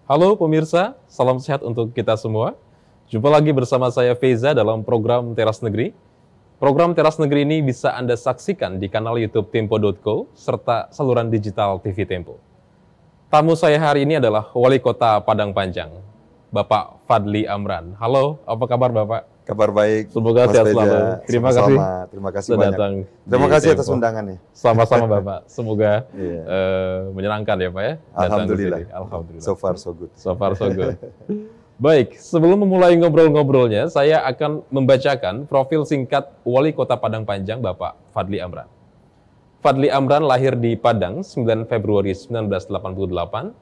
Halo pemirsa, salam sehat untuk kita semua. Jumpa lagi bersama saya Feza dalam program Teras Negeri. Program Teras Negeri ini bisa Anda saksikan di kanal YouTube Tempo.co serta saluran digital TV Tempo. Tamu saya hari ini adalah Wali Kota Padang Panjang, Bapak Fadly Amran. Halo, apa kabar Bapak? Kabar baik. Semoga sehat selalu. Terima kasih sudah banyak. datang. Terima kasih atas Tempo. undangannya. Sama-sama Bapak. Semoga Iya. menyenangkan ya Pak ya. datang ke Alhamdulillah. sini. Alhamdulillah. So far so good. So far so good. Baik, sebelum memulai ngobrol-ngobrolnya, saya akan membacakan profil singkat Wali Kota Padang Panjang Bapak Fadly Amran. Fadly Amran lahir di Padang 9 Februari 1988.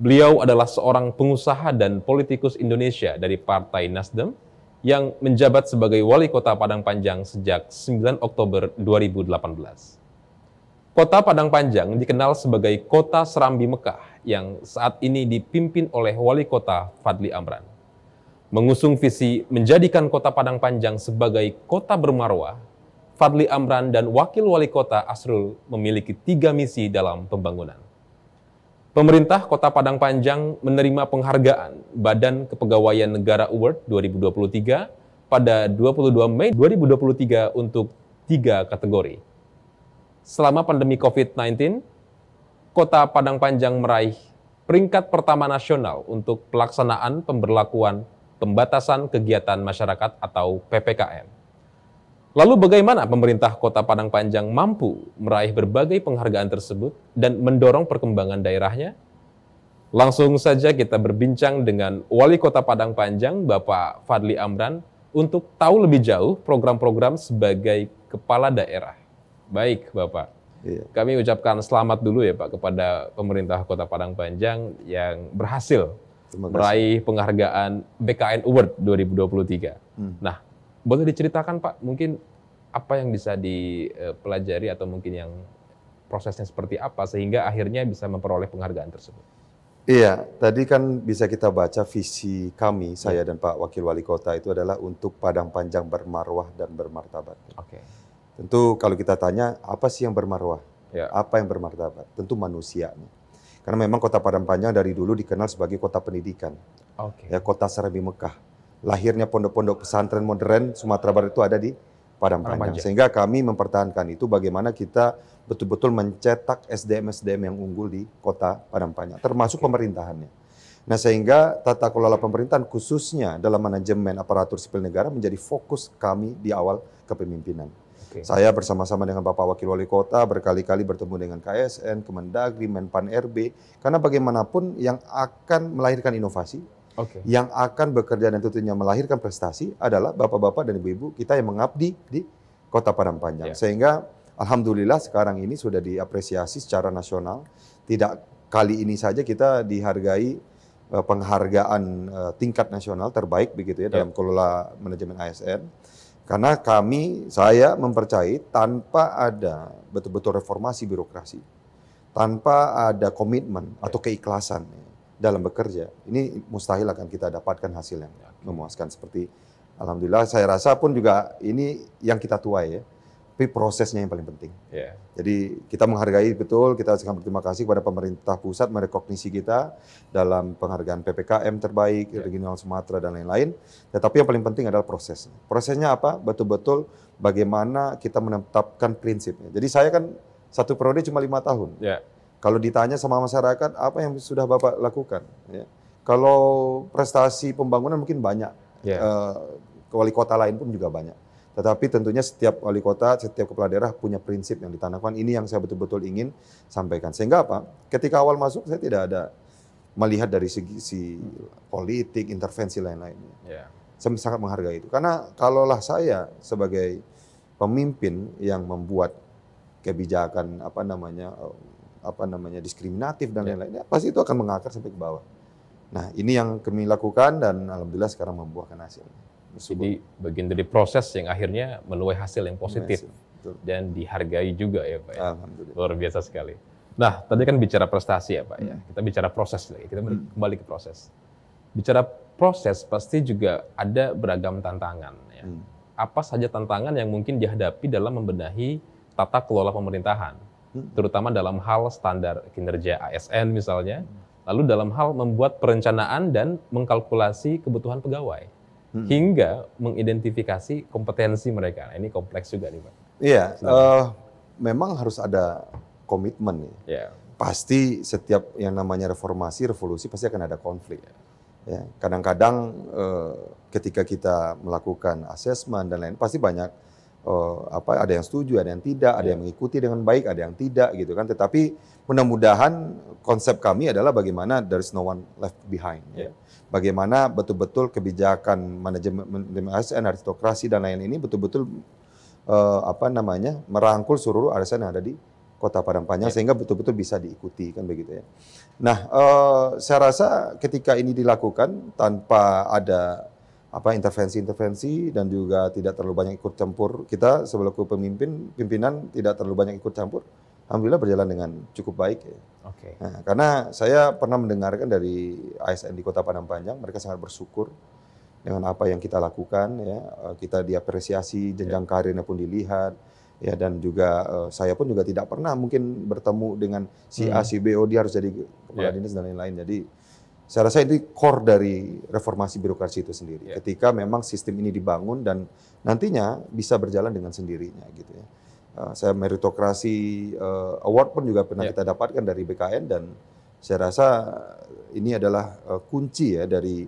Beliau adalah seorang pengusaha dan politikus Indonesia dari Partai Nasdem yang menjabat sebagai Wali Kota Padang Panjang sejak 9 Oktober 2018. Kota Padang Panjang dikenal sebagai Kota Serambi Mekah yang saat ini dipimpin oleh Wali Kota Fadly Amran. Mengusung visi menjadikan Kota Padang Panjang sebagai kota bermarwah, Fadly Amran dan Wakil Wali Kota Asrul memiliki 3 misi dalam pembangunan. Pemerintah Kota Padang Panjang menerima penghargaan Badan Kepegawaian Negara Award 2023 pada 22 Mei 2023 untuk 3 kategori. Selama pandemi COVID-19, Kota Padang Panjang meraih peringkat pertama nasional untuk pelaksanaan pemberlakuan pembatasan kegiatan masyarakat atau PPKM. Lalu bagaimana pemerintah Kota Padang Panjang mampu meraih berbagai penghargaan tersebut dan mendorong perkembangan daerahnya? Langsung saja kita berbincang dengan Wali Kota Padang Panjang, Bapak Fadly Amran, untuk tahu lebih jauh program-program sebagai kepala daerah. Baik, Bapak. Iya. Kami ucapkan selamat dulu ya Pak kepada pemerintah Kota Padang Panjang yang berhasil Terima kasih. meraih penghargaan BKN Award 2023. Nah, boleh diceritakan Pak, mungkin apa yang bisa dipelajari atau mungkin yang prosesnya seperti apa sehingga akhirnya bisa memperoleh penghargaan tersebut? Iya, tadi kan bisa kita baca visi kami, saya dan Pak Wakil Wali Kota itu adalah untuk Padang Panjang bermarwah dan bermartabat. Oke. Tentu kalau kita tanya, apa sih yang bermarwah? Ya. Apa yang bermartabat? Tentu manusianya. Karena memang Kota Padang Panjang dari dulu dikenal sebagai kota pendidikan. Oke. Ya, Kota Serambi Mekah. Lahirnya pondok-pondok pesantren modern Sumatera Barat itu ada di Padang Panjang. Sehingga kami mempertahankan itu bagaimana kita betul-betul mencetak SDM-SDM yang unggul di Kota Padang Panjang, termasuk pemerintahannya. Nah, sehingga tata kelola pemerintahan khususnya dalam manajemen aparatur sipil negara menjadi fokus kami di awal kepemimpinan. Oke. Saya bersama-sama dengan Bapak Wakil Wali Kota berkali-kali bertemu dengan KSN, Kemendagri, Menpan RB, karena bagaimanapun yang akan melahirkan inovasi, Oke. yang akan bekerja dan tentunya melahirkan prestasi adalah bapak-bapak dan ibu-ibu kita yang mengabdi di Kota Padang Panjang. Ya. Sehingga alhamdulillah sekarang ini sudah diapresiasi secara nasional. Tidak kali ini saja kita dihargai penghargaan tingkat nasional terbaik begitu ya dalam kelola manajemen ASN. Karena saya mempercayai tanpa ada betul-betul reformasi birokrasi, tanpa ada komitmen atau keikhlasan dalam bekerja, ini mustahil akan kita dapatkan hasil yang memuaskan seperti alhamdulillah. Saya rasa pun juga ini yang kita tuai ya, tapi prosesnya yang paling penting. Ya. Jadi kita menghargai betul, kita sangat berterima kasih kepada pemerintah pusat merekognisi kita dalam penghargaan PPKM terbaik, regional Sumatera dan lain-lain. Tetapi yang paling penting adalah prosesnya. Prosesnya apa? Betul-betul bagaimana kita menetapkan prinsipnya. Jadi saya kan satu periode cuma 5 tahun. Ya. Kalau ditanya sama masyarakat, apa yang sudah Bapak lakukan? Ya. Kalau prestasi pembangunan mungkin banyak, wali kota lain pun juga banyak. Tetapi tentunya setiap wali kota, setiap kepala daerah punya prinsip yang ditanamkan. Ini yang saya betul-betul ingin sampaikan. Sehingga apa? Ketika awal masuk, saya tidak ada melihat dari segi politik, intervensi lain-lainnya. Ya. Saya sangat menghargai itu. Karena kalaulah saya sebagai pemimpin yang membuat kebijakan diskriminatif dan lain-lainnya, pasti itu akan mengakar sampai ke bawah. Nah, ini yang kami lakukan dan alhamdulillah sekarang membuahkan hasil. Jadi bagian dari proses yang akhirnya menuai hasil yang positif dan dihargai juga ya Pak ya. Alhamdulillah. Luar biasa sekali. Nah, tadi kan bicara prestasi ya Pak ya. Kita bicara proses lagi. Kita kembali ke proses. Bicara proses pasti juga ada beragam tantangan ya. Apa saja tantangan yang mungkin dihadapi dalam membenahi tata kelola pemerintahan? Terutama dalam hal standar kinerja ASN misalnya, Lalu dalam hal membuat perencanaan dan mengkalkulasi kebutuhan pegawai, hingga mengidentifikasi kompetensi mereka. Nah, ini kompleks juga nih Pak. Iya, memang harus ada komitmen ya. Ya. Pasti setiap yang namanya reformasi, revolusi pasti akan ada konflik. Ya, kadang-kadang ketika kita melakukan asesmen dan lain, pasti banyak ada yang setuju, ada yang tidak, ada yang mengikuti dengan baik, ada yang tidak gitu kan. Tetapi mudah-mudahan konsep kami adalah bagaimana there is no one left behind. Ya. Bagaimana betul-betul kebijakan manajemen ASN, aristokrasi dan lain ini betul-betul merangkul seluruh ASN yang ada di Kota Padang Panjang sehingga betul-betul bisa diikuti kan begitu ya. Nah, saya rasa ketika ini dilakukan tanpa ada intervensi-intervensi dan juga tidak terlalu banyak ikut campur, kita selaku pimpinan tidak terlalu banyak ikut campur, alhamdulillah berjalan dengan cukup baik ya. Oke. Nah, karena saya pernah mendengarkan dari ASN di Kota Padang Panjang, mereka sangat bersyukur dengan apa yang kita lakukan ya. Kita diapresiasi, jenjang karirnya pun dilihat. Ya, dan juga saya pun juga tidak pernah mungkin bertemu dengan si A, si B, dia harus jadi kepala dinas dan lain-lain. Jadi saya rasa ini core dari reformasi birokrasi itu sendiri. Ketika memang sistem ini dibangun dan nantinya bisa berjalan dengan sendirinya gitu ya. Saya meritokrasi award pun juga pernah kita dapatkan dari BKN dan saya rasa ini adalah kunci ya dari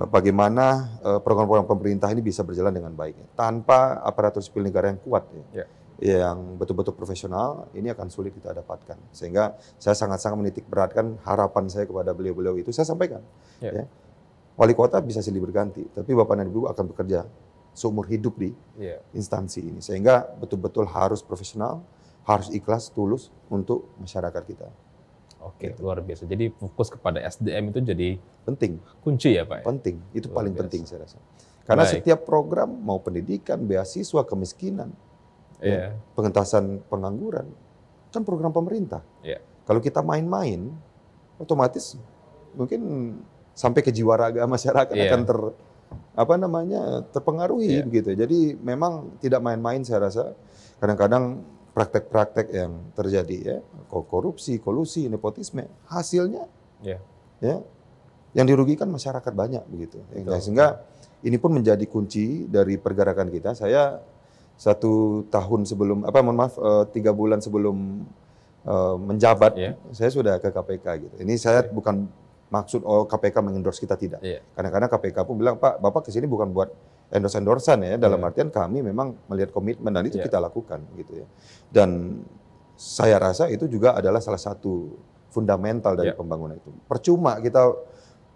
bagaimana program-program pemerintah ini bisa berjalan dengan baik. Tanpa aparatur sipil negara yang kuat yang betul-betul profesional, ini akan sulit kita dapatkan. Sehingga saya sangat-sangat menitik beratkan harapan saya kepada beliau-beliau itu. Saya sampaikan, ya, wali kota bisa silih berganti, tapi Bapak dan Ibu akan bekerja seumur hidup di instansi ini. Sehingga betul-betul harus profesional, harus ikhlas, tulus untuk masyarakat kita. Oke, luar biasa. Jadi fokus kepada SDM itu jadi penting. Kunci ya Pak? Penting, itu luar paling biasa. Penting saya rasa. Karena setiap program, mau pendidikan, beasiswa, kemiskinan, pengentasan pengangguran, kan program pemerintah. Kalau kita main-main, otomatis mungkin sampai ke jiwa raga masyarakat akan terpengaruhi begitu. Jadi memang tidak main-main saya rasa. Kadang-kadang praktek-praktek yang terjadi ya, korupsi, kolusi, nepotisme, hasilnya yang dirugikan masyarakat banyak begitu. Sehingga ini pun menjadi kunci dari pergerakan kita. Saya 1 tahun sebelum 3 bulan sebelum menjabat, saya sudah ke KPK gitu. Ini saya bukan maksud KPK mengendorse kita, tidak. Kadang-kadang KPK pun bilang, Pak, Bapak kesini bukan buat endorse-endorsan ya, dalam artian kami memang melihat komitmen dan itu kita lakukan gitu ya. Dan saya rasa itu juga adalah salah satu fundamental dari pembangunan itu. Percuma kita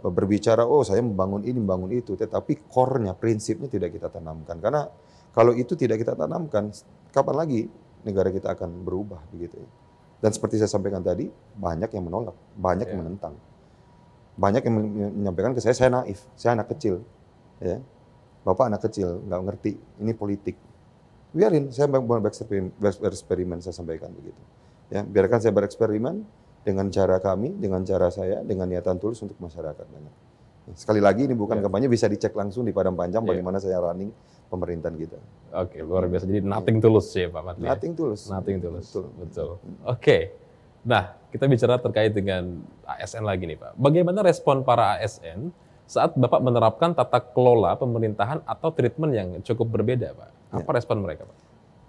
berbicara, saya membangun ini, membangun itu, tetapi core-nya, prinsipnya tidak kita tanamkan. Karena kalau itu tidak kita tanamkan, kapan lagi negara kita akan berubah begitu ya. Dan seperti saya sampaikan tadi, banyak yang menolak, banyak yang menentang. Banyak yang menyampaikan ke saya naif, saya anak kecil. Ya. Bapak anak kecil, nggak ngerti, ini politik. Biarin, saya mau bereksperimen, saya sampaikan begitu. Ya, biarkan saya bereksperimen dengan cara kami, dengan cara saya, dengan niatan tulus untuk masyarakat. Sekali lagi ini bukan kampanye, bisa dicek langsung di Padang Panjang bagaimana saya running pemerintahan kita. Oke, luar biasa. Jadi nothing tulus ya Pak Fadli. Nothing tulus. Nothing tulus. Betul. Oke. Nah, kita bicara terkait dengan ASN lagi nih Pak. Bagaimana respon para ASN saat Bapak menerapkan tata kelola pemerintahan atau treatment yang cukup berbeda Pak? Apa respon mereka Pak?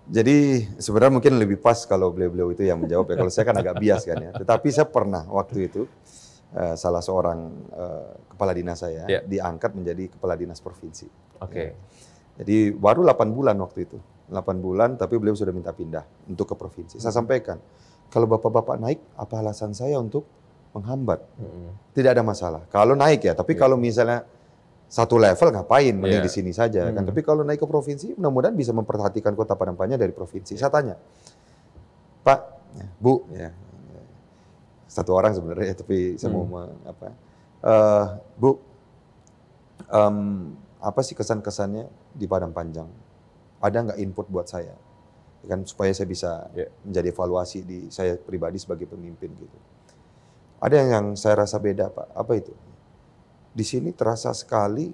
Jadi sebenarnya mungkin lebih pas kalau beliau-beliau itu yang menjawab ya. Kalau saya kan agak bias kan ya. Tetapi saya pernah waktu itu salah seorang kepala dinas saya diangkat menjadi kepala dinas provinsi. Oke. Jadi baru 8 bulan waktu itu. 8 bulan tapi beliau sudah minta pindah untuk ke provinsi. Saya sampaikan, kalau Bapak-Bapak naik, apa alasan saya untuk menghambat? Tidak ada masalah. Kalau naik ya, tapi kalau misalnya satu level ngapain, mending di sini saja kan. Tapi kalau naik ke provinsi, mudah-mudahan bisa memperhatikan Kota Padang Panjang dari provinsi. Saya tanya, Pak, Bu, satu orang sebenarnya, tapi saya mau Bu, apa sih kesan-kesannya di Padang Panjang? Ada nggak input buat saya? Kan supaya saya bisa menjadi evaluasi di saya pribadi sebagai pemimpin gitu. Ada yang saya rasa beda Pak. Apa itu? Di sini terasa sekali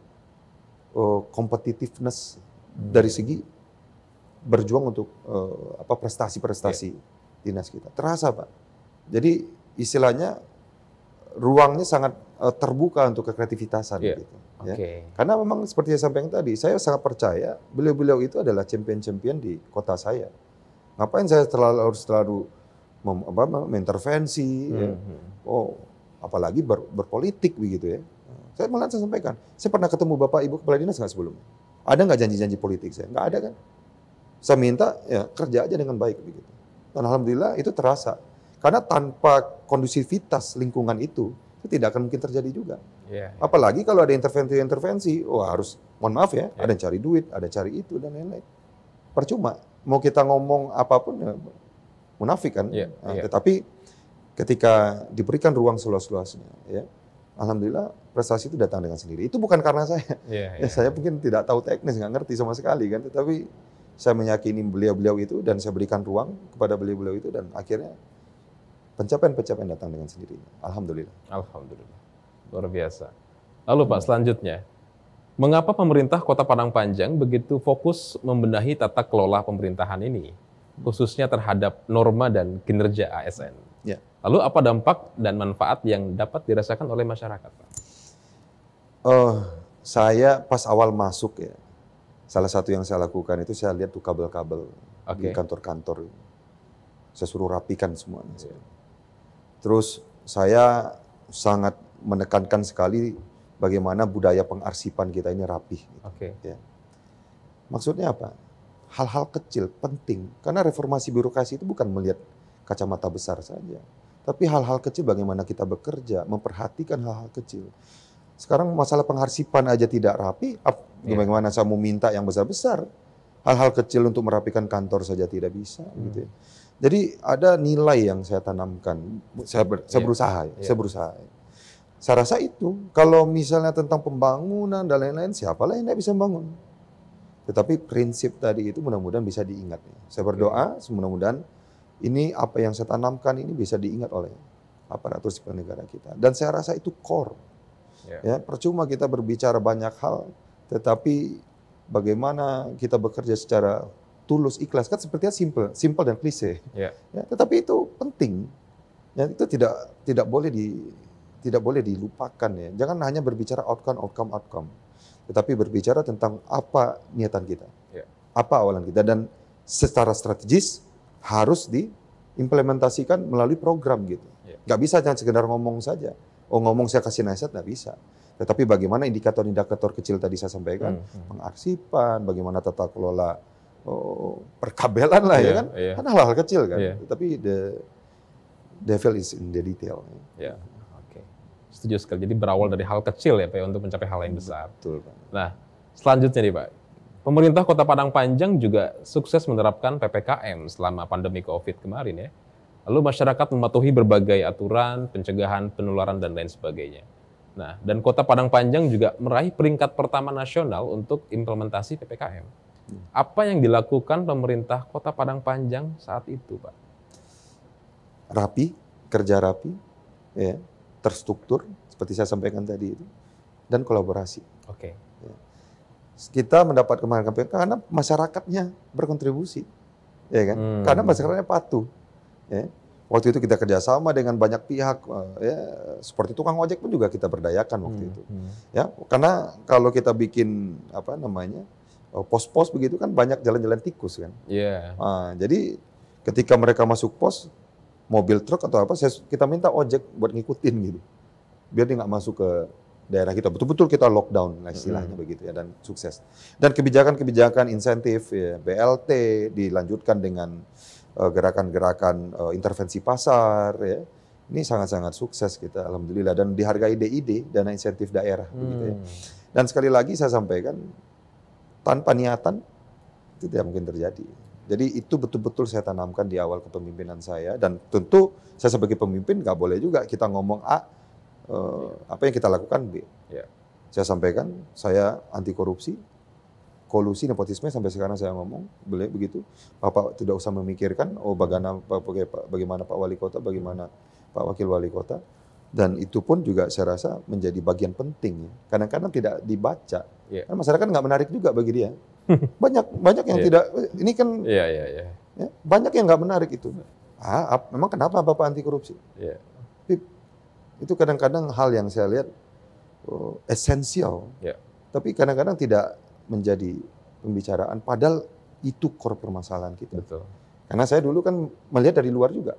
competitiveness dari segi berjuang untuk prestasi-prestasi dinas kita. Terasa Pak. Jadi istilahnya ruangnya sangat terbuka untuk kekreativitasan gitu. Ya. Oke. Karena memang seperti saya sampaikan tadi, saya sangat percaya beliau-beliau itu adalah champion-champion di kota saya. Ngapain saya harus selalu mengintervensi? Ya. Oh, apalagi berpolitik begitu ya. Saya malah sampaikan, saya pernah ketemu Bapak Ibu Kepala Dinas nggak sebelumnya? Ada nggak janji-janji politik saya? Nggak ada kan? Saya minta ya kerja aja dengan baik begitu. Dan alhamdulillah itu terasa. Karena tanpa kondusivitas lingkungan itu tidak akan mungkin terjadi juga. Apalagi kalau ada intervensi-intervensi, harus, mohon maaf ya, ada yang cari duit, ada yang cari itu, dan lain-lain. Percuma, mau kita ngomong apapun, ya, munafik kan. Tetapi ketika diberikan ruang seluas-luasnya, ya, alhamdulillah prestasi itu datang dengan sendiri. Itu bukan karena saya. Saya mungkin tidak tahu teknis, nggak ngerti sama sekali kan. Tetapi saya meyakini beliau-beliau itu dan saya berikan ruang kepada beliau-beliau itu dan akhirnya pencapaian-pencapaian datang dengan sendirinya. Alhamdulillah. Alhamdulillah. Luar biasa. Lalu Pak, selanjutnya, mengapa pemerintah Kota Padang Panjang begitu fokus membenahi tata kelola pemerintahan ini, khususnya terhadap norma dan kinerja ASN? Ya. Lalu apa dampak dan manfaat yang dapat dirasakan oleh masyarakat, Pak? Saya pas awal masuk ya, salah satu yang saya lakukan itu saya lihat tuh kabel-kabel di kantor-kantor. Saya suruh rapikan semuanya. Terus saya sangat menekankan sekali bagaimana budaya pengarsipan kita ini rapih. Ya. Maksudnya apa? Hal-hal kecil penting. Karena reformasi birokrasi itu bukan melihat kacamata besar saja. Tapi hal-hal kecil bagaimana kita bekerja, memperhatikan hal-hal kecil. Sekarang masalah pengarsipan aja tidak rapi, bagaimana saya mau minta yang besar-besar. Hal-hal kecil untuk merapikan kantor saja tidak bisa. Gitu ya. Jadi ada nilai yang saya tanamkan. Saya berusaha. Saya berusaha. Saya rasa itu, kalau misalnya tentang pembangunan dan lain-lain, siapalah yang tidak bisa membangun. Tetapi prinsip tadi itu mudah-mudahan bisa diingat. Saya berdoa, mudah-mudahan ini apa yang saya tanamkan ini bisa diingat oleh aparatur sipil negara kita. Dan saya rasa itu core. Ya, percuma kita berbicara banyak hal, tetapi bagaimana kita bekerja secara tulus, ikhlas, kan sepertinya simple dan klise. Ya, tetapi itu penting. Ya, itu tidak boleh dilupakan ya. Jangan hanya berbicara outcome, tetapi berbicara tentang apa niatan kita, apa awalan kita, dan secara strategis harus diimplementasikan melalui program gitu. Nggak bisa jangan sekedar ngomong saja. Ngomong saya kasih nasihat, nggak bisa. Tetapi bagaimana indikator-indikator kecil tadi saya sampaikan, pengarsipan, bagaimana tata kelola perkabelan lah ya kan, kan hal-hal kecil kan. Tetapi the devil is in the detail. Setuju sekali. Jadi berawal dari hal kecil ya Pak untuk mencapai hal yang besar. Betul Pak. Nah, selanjutnya nih Pak, pemerintah Kota Padang Panjang juga sukses menerapkan PPKM selama pandemi COVID kemarin ya. Lalu masyarakat mematuhi berbagai aturan, pencegahan penularan dan lain sebagainya. Nah, dan Kota Padang Panjang juga meraih peringkat pertama nasional untuk implementasi PPKM. Apa yang dilakukan pemerintah Kota Padang Panjang saat itu, Pak? Rapi, kerja rapi, ya, terstruktur seperti saya sampaikan tadi itu, dan kolaborasi. Ya. Kita mendapat kemenangan karena masyarakatnya berkontribusi, ya kan? Karena masyarakatnya patuh. Ya. Waktu itu kita kerjasama dengan banyak pihak, ya, seperti tukang ojek pun juga kita berdayakan waktu itu. Ya, karena kalau kita bikin pos-pos begitu kan banyak jalan-jalan tikus kan. Jadi ketika mereka masuk pos, mobil truk atau apa, kita minta ojek buat ngikutin gitu, biar dia nggak masuk ke daerah kita. Betul-betul kita lockdown istilahnya begitu ya, dan sukses. Dan kebijakan-kebijakan insentif ya, BLT dilanjutkan dengan gerakan-gerakan intervensi pasar ya. Ini sangat-sangat sukses kita alhamdulillah, dan dihargai DID, dana insentif daerah begitu ya. Dan sekali lagi saya sampaikan, tanpa niatan itu tidak mungkin terjadi. Jadi itu betul-betul saya tanamkan di awal kepemimpinan saya, dan tentu saya sebagai pemimpin nggak boleh juga kita ngomong A, apa yang kita lakukan B. Saya sampaikan saya anti korupsi, kolusi, nepotisme, sampai sekarang saya ngomong, boleh begitu. Bapak tidak usah memikirkan, bagaimana Pak Wali Kota, bagaimana Pak Wakil Wali Kota. Dan itu pun juga saya rasa menjadi bagian penting. Kadang-kadang tidak dibaca. Karena masyarakat nggak menarik juga bagi dia. Banyak yang tidak, ini kan ya, banyak yang nggak menarik itu. Memang kenapa Bapak anti korupsi? itu kadang-kadang hal yang saya lihat esensial, tapi kadang-kadang tidak menjadi pembicaraan, padahal itu core permasalahan kita. Betul. Karena saya dulu kan melihat dari luar juga.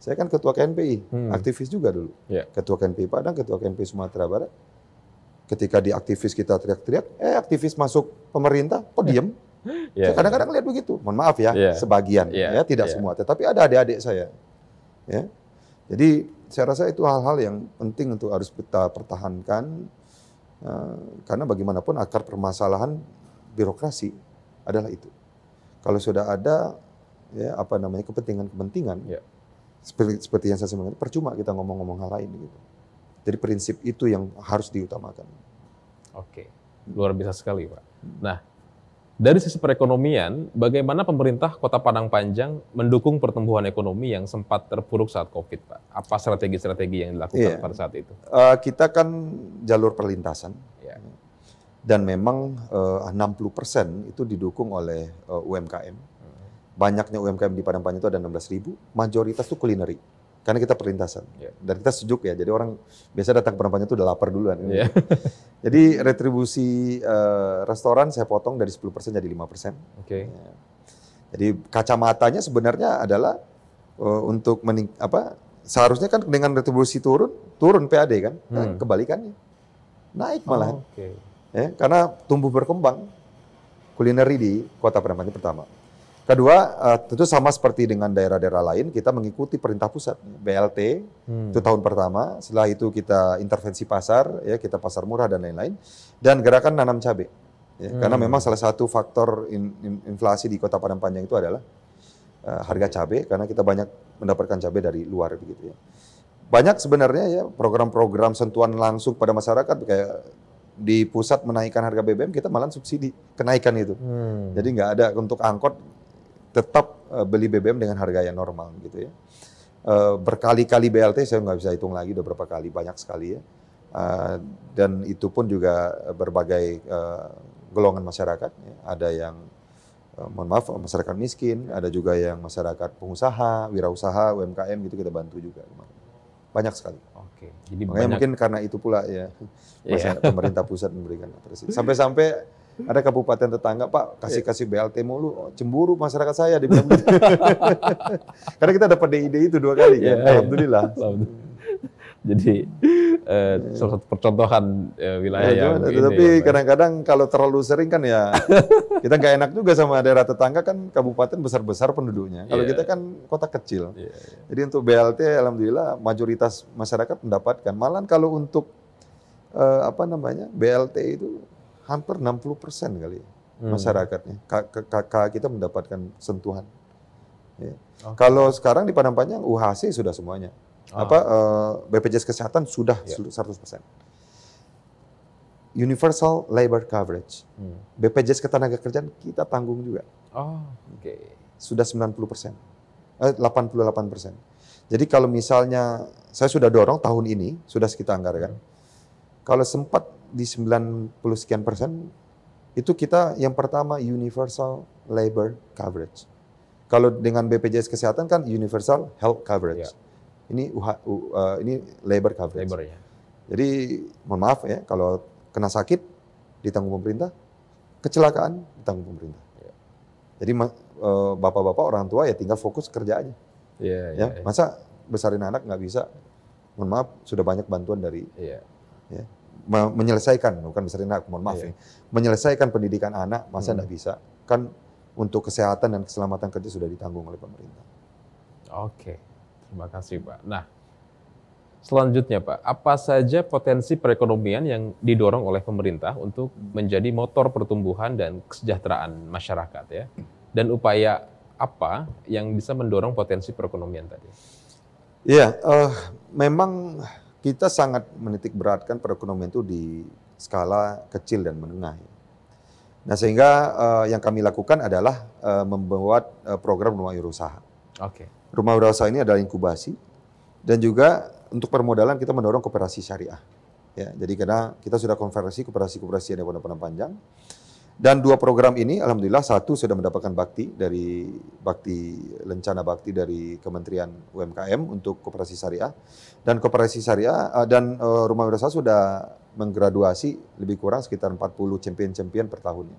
Saya kan ketua KNPI, aktivis juga dulu. Ketua KNPI Padang, ketua KNPI Sumatera Barat. Ketika di aktivis kita teriak-teriak, aktivis masuk pemerintah, kok diem? Saya kadang-kadang lihat begitu. Mohon maaf ya, sebagian, ya tidak semua. Tetapi ada adik-adik saya. Ya. Jadi saya rasa itu hal-hal yang penting untuk harus kita pertahankan. Karena bagaimanapun akar permasalahan birokrasi adalah itu. Kalau sudah ada kepentingan-kepentingan, seperti yang saya sebutkan, percuma kita ngomong-ngomong hal lain gitu. Jadi prinsip itu yang harus diutamakan. Oke, luar biasa sekali, Pak. Nah, dari sisi perekonomian, bagaimana pemerintah Kota Padang Panjang mendukung pertumbuhan ekonomi yang sempat terpuruk saat COVID, Pak? Apa strategi-strategi yang dilakukan pada saat itu? Kita kan jalur perlintasan, dan memang 60% itu didukung oleh UMKM. Banyaknya UMKM di Padang Panjang itu ada 16.000, mayoritas itu kulineri. Karena kita perlintasan, dan kita sejuk ya, jadi orang biasa datang ke Padang Panjang itu udah lapar duluan. Jadi retribusi restoran saya potong dari 10% jadi 5%. Jadi kacamatanya sebenarnya adalah untuk seharusnya kan dengan retribusi turun PAD kan, kebalikannya naik malahan. Karena tumbuh berkembang kulineri di Kota Padang Panjang pertama. Kedua, tentu sama seperti dengan daerah-daerah lain, kita mengikuti perintah pusat, BLT, itu tahun pertama. Setelah itu kita intervensi pasar, kita pasar murah dan lain-lain, dan gerakan nanam cabai. Karena memang salah satu faktor inflasi di Kota Padang Panjang itu adalah harga cabai, karena kita banyak mendapatkan cabai dari luar begitu ya. Banyak sebenarnya ya program-program sentuhan langsung pada masyarakat, kayak di pusat menaikkan harga BBM, kita malah subsidi kenaikan itu. Jadi nggak ada untuk angkot, tetap beli BBM dengan harga yang normal gitu ya. Berkali-kali BLT saya nggak bisa hitung lagi, udah berapa kali, banyak sekali ya. Dan itu pun juga berbagai golongan masyarakat. Ya. Ada yang mohon maaf masyarakat miskin, ada juga yang masyarakat pengusaha, wirausaha, UMKM gitu kita bantu juga. Banyak sekali. Oke. Jadi makanya mungkin karena itu pula ya pemerintah pusat memberikan apresiasi. Sampai-sampai ada kabupaten tetangga, Pak, kasih BLT mulu, cemburu masyarakat saya dibilang. Karena kita dapat ide itu 2 kali ya. Alhamdulillah. Jadi salah satu percontohan wilayah yang ini. Tapi kadang-kadang kalau terlalu sering kan ya kita nggak enak juga sama daerah tetangga, kan kabupaten besar-besar penduduknya. Kalau kita kan kota kecil. Jadi untuk BLT alhamdulillah mayoritas masyarakat mendapatkan. Malah kalau untuk BLT itu hampir 60% kali masyarakatnya. Kita mendapatkan sentuhan. Kalau sekarang di Padang Panjang UHC sudah semuanya. BPJS Kesehatan sudah 100%. Universal Labor Coverage. BPJS Ketenagakerjaan kita tanggung juga. Sudah 90%. 88%. Jadi kalau misalnya saya sudah dorong tahun ini, sudah kita anggarkan. Kalau sempat di 90 sekian persen, itu kita yang pertama Universal Labor Coverage. Kalau dengan BPJS Kesehatan kan Universal Health Coverage. Ini ini labor coverage. Jadi mohon maaf ya, kalau kena sakit ditanggung pemerintah, kecelakaan ditanggung pemerintah. Jadi bapak-bapak orang tua ya tinggal fokus kerja aja. Masa besarin anak nggak bisa? Mohon maaf, sudah banyak bantuan dari menyelesaikan, bukan besarin anak, mohon maaf menyelesaikan pendidikan anak, masa nggak bisa? Kan untuk kesehatan dan keselamatan kerja sudah ditanggung oleh pemerintah. Terima kasih, Pak. Nah, selanjutnya, Pak, apa saja potensi perekonomian yang didorong oleh pemerintah untuk menjadi motor pertumbuhan dan kesejahteraan masyarakat ya? Dan upaya apa yang bisa mendorong potensi perekonomian tadi? Memang kita sangat menitik beratkan perekonomian itu di skala kecil dan menengah. Nah, sehingga yang kami lakukan adalah membuat program rumah wirausaha. Rumah wirausaha ini adalah inkubasi, dan juga untuk permodalan kita mendorong koperasi syariah. Jadi karena kita sudah konversi koperasi yang ada pada Padang Panjang, Dan 2 program ini, alhamdulillah, satu sudah mendapatkan lencana bakti dari Kementerian UMKM untuk koperasi syariah, dan koperasi syariah dan rumah wirausaha sudah menggraduasi lebih kurang sekitar 40 champion per tahunnya.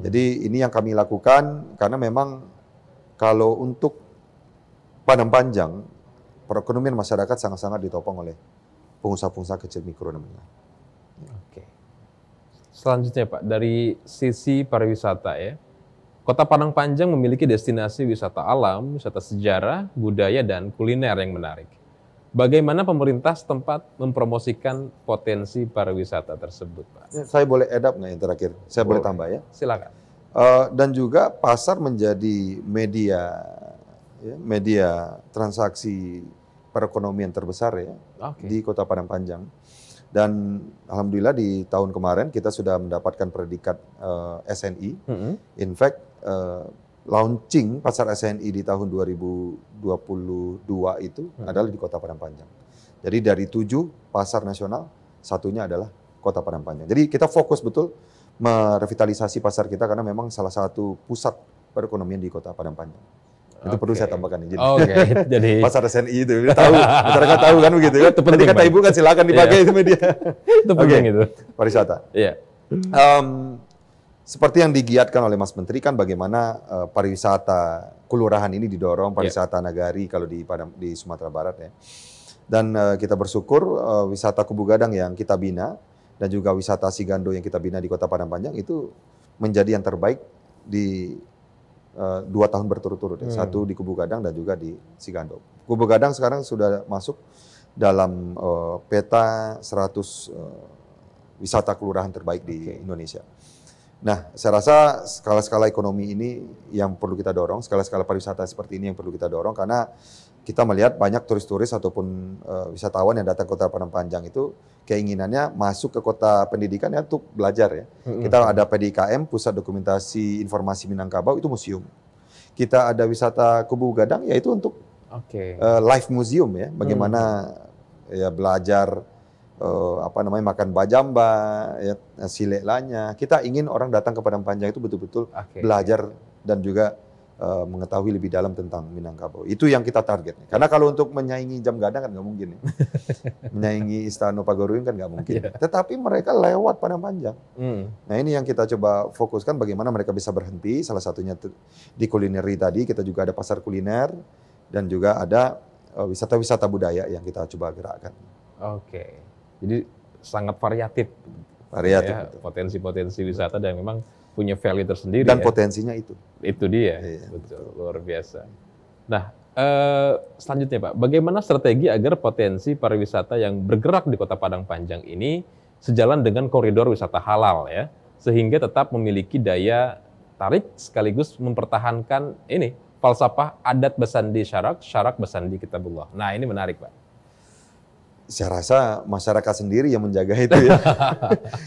Jadi ini yang kami lakukan karena memang kalau untuk Padang Panjang, perekonomian masyarakat sangat-sangat ditopang oleh pengusaha-pengusaha kecil mikro dan menengah. Oke. Selanjutnya Pak, dari sisi pariwisata ya, Kota Padang Panjang memiliki destinasi wisata alam, wisata sejarah, budaya, dan kuliner yang menarik. Bagaimana pemerintah setempat mempromosikan potensi pariwisata tersebut, Pak? Saya boleh edap nggak yang terakhir? Saya boleh tambah ya? Silakan. Dan juga pasar menjadi media transaksi perekonomian terbesar ya di Kota Padang Panjang. Dan alhamdulillah di tahun kemarin kita sudah mendapatkan predikat SNI. In fact, launching pasar SNI di tahun 2022 itu adalah di Kota Padang Panjang. Jadi dari 7 pasar nasional, satunya adalah Kota Padang Panjang. Jadi kita fokus betul merevitalisasi pasar kita karena memang salah satu pusat perekonomian di Kota Padang Panjang. Itu perlu saya tambahkan. Jadi pasar SNI itu tahu, masyarakat tahu kan begitu kan. Tadi kata Ibu kan silakan dipakai itu media. Itu penting itu. Pariwisata. Iya. Seperti yang digiatkan oleh Mas Menteri kan bagaimana pariwisata kelurahan ini didorong, pariwisata nagari kalau di Sumatera Barat ya. Dan kita bersyukur wisata Kubu Gadang yang kita bina dan juga wisata Sigando yang kita bina di Kota Padang Panjang itu menjadi yang terbaik di 2 tahun berturut-turut, satu di Kubu Gadang dan juga di Sigando. Kubu Gadang sekarang sudah masuk dalam peta 100 wisata kelurahan terbaik di Indonesia. Nah, saya rasa skala-skala ekonomi ini yang perlu kita dorong, skala-skala pariwisata seperti ini yang perlu kita dorong karena kita melihat banyak turis-turis ataupun wisatawan yang datang ke Kota Padang Panjang itu keinginannya masuk ke kota pendidikan ya untuk belajar ya. Kita ada PDIKM, Pusat Dokumentasi Informasi Minangkabau, itu museum. Kita ada wisata Kubu Gadang, yaitu untuk live museum ya, bagaimana ya belajar makan bajamba, ya, silelanya. Kita ingin orang datang ke Padang Panjang itu betul-betul belajar dan juga mengetahui lebih dalam tentang Minangkabau. Itu yang kita target. Karena kalau untuk menyaingi Jam Gadang kan nggak mungkin. Ya. Menyaingi Istana Pagoruyung kan nggak mungkin. Tetapi mereka lewat Padang Panjang. Nah ini yang kita coba fokuskan bagaimana mereka bisa berhenti. Salah satunya di kulineri tadi, kita juga ada pasar kuliner. Dan juga ada wisata-wisata budaya yang kita coba gerakkan. Jadi sangat variatif. Ya, potensi-potensi wisata dan memang punya value tersendiri. Dan potensinya itu. Itu dia, betul, luar biasa. Nah, selanjutnya Pak, bagaimana strategi agar potensi pariwisata yang bergerak di Kota Padang Panjang ini sejalan dengan koridor wisata halal ya, sehingga tetap memiliki daya tarik sekaligus mempertahankan ini falsafah adat Basandi Syarak, Syarak Basandi Kitabullah. Nah, ini menarik Pak. Saya rasa masyarakat sendiri yang menjaga itu ya.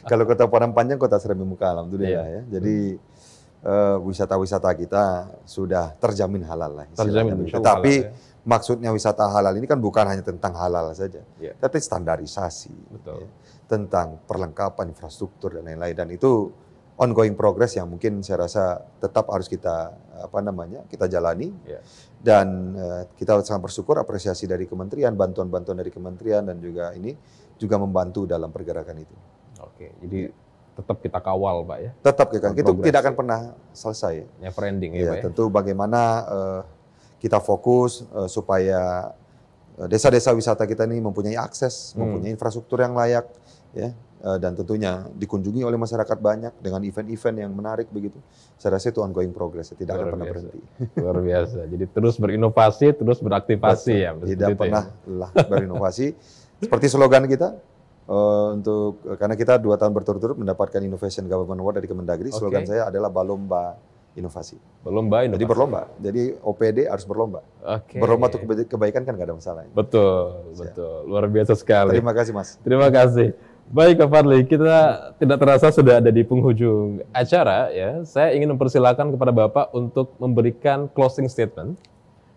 Kalau Kota Padang Panjang, kota Seremi Muka Alam, alhamdulillah ya. Jadi wisata-wisata kita sudah terjamin halal lah. Tetapi maksudnya wisata halal ini kan bukan hanya tentang halal saja, tapi standarisasi, ya, tentang perlengkapan infrastruktur dan lain-lain. Dan itu ongoing progress yang mungkin saya rasa tetap harus kita kita jalani. Dan kita sangat bersyukur apresiasi dari kementerian, bantuan-bantuan dari kementerian dan juga ini juga membantu dalam pergerakan itu. Jadi tetap kita kawal Pak ya. Tetap kita, itu tidak akan pernah selesai. Never ending ya Pak ya. Tentu bagaimana kita fokus supaya desa-desa wisata kita ini mempunyai akses, mempunyai infrastruktur yang layak, ya. Dan tentunya dikunjungi oleh masyarakat banyak dengan event-event yang menarik begitu. Saya rasa itu ongoing progress, tidak akan pernah berhenti. Luar biasa. Jadi terus berinovasi, terus beraktivasi ya. Tidak pernah berinovasi. Seperti slogan kita, karena kita 2 tahun berturut-turut mendapatkan Innovation Government Award dari Kemendagri, slogan saya adalah Balomba Inovasi. Berlomba inovasi. Jadi berlomba. Jadi OPD harus berlomba. Berlomba untuk kebaikan kan nggak ada masalah. Betul. Luar biasa sekali. Terima kasih Mas. Terima kasih. Baik Pak Fadli, kita tidak terasa sudah ada di penghujung acara ya. Saya ingin mempersilakan kepada Bapak untuk memberikan closing statement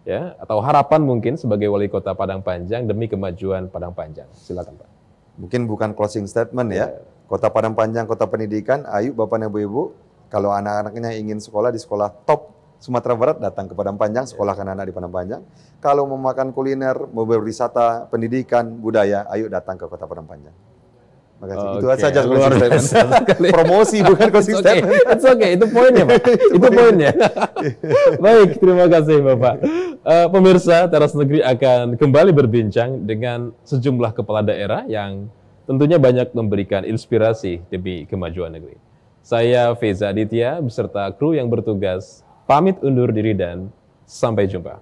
ya, atau harapan mungkin sebagai Wali Kota Padang Panjang demi kemajuan Padang Panjang. Silakan Pak. Mungkin bukan closing statement ya, Kota Padang Panjang, Kota Pendidikan, ayo Bapak dan Ibu, kalau anak-anaknya ingin sekolah di sekolah top Sumatera Barat, datang ke Padang Panjang, sekolahkan anak di Padang Panjang. Kalau mau makan kuliner, mau berwisata, pendidikan, budaya, ayo datang ke Kota Padang Panjang. Makasih. Itu Oke, saja luar closing biasa statement. sekali. Promosi bukan closing statement. It's okay, itu poinnya Pak. Itu poinnya. Baik, terima kasih Bapak. Pemirsa, Teras Negeri akan kembali berbincang dengan sejumlah kepala daerah yang tentunya banyak memberikan inspirasi demi kemajuan negeri. Saya Feza Aditya beserta kru yang bertugas pamit undur diri dan sampai jumpa.